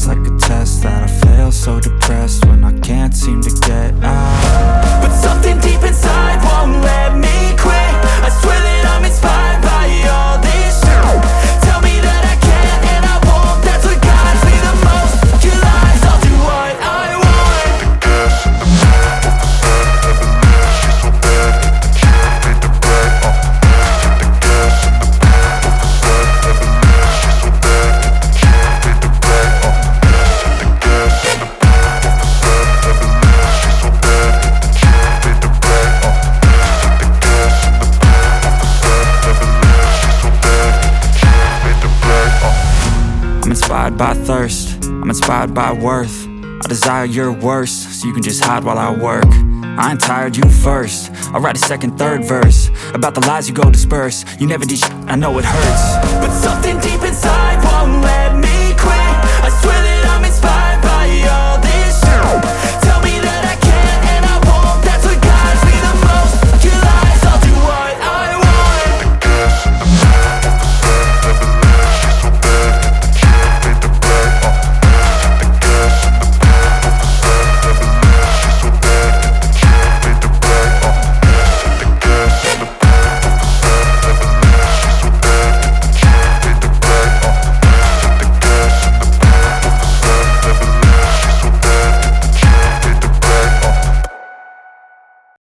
feels like a test that I fail, so depressed when I can't seem to get out. But something deep inside won't let me quit. I swear that I'm inspired by all this shit. Tell me that I can't and I won't. That's what guides me the most. Your lies, I'll do what I want. Gas in the middle of the sun, never leave. She's so bad, can't beat the brag. Hit the gas in the middle of the sun, never leave. She's so bad, can't beat the brag. Hit the gas in the middle of the sun, never leave. She's so bad, can't beat the brag. Hit the gas in the middle of the sun, never leave. She's so bad, can't beat the brag. I'm inspired by thirst, I'm inspired by worth. I desire your worst, so you can just hide while I work. I ain't tired, you first. I'll write a second, third verse about the lies you go disperse. You never did shit, I know it hurts. But something deep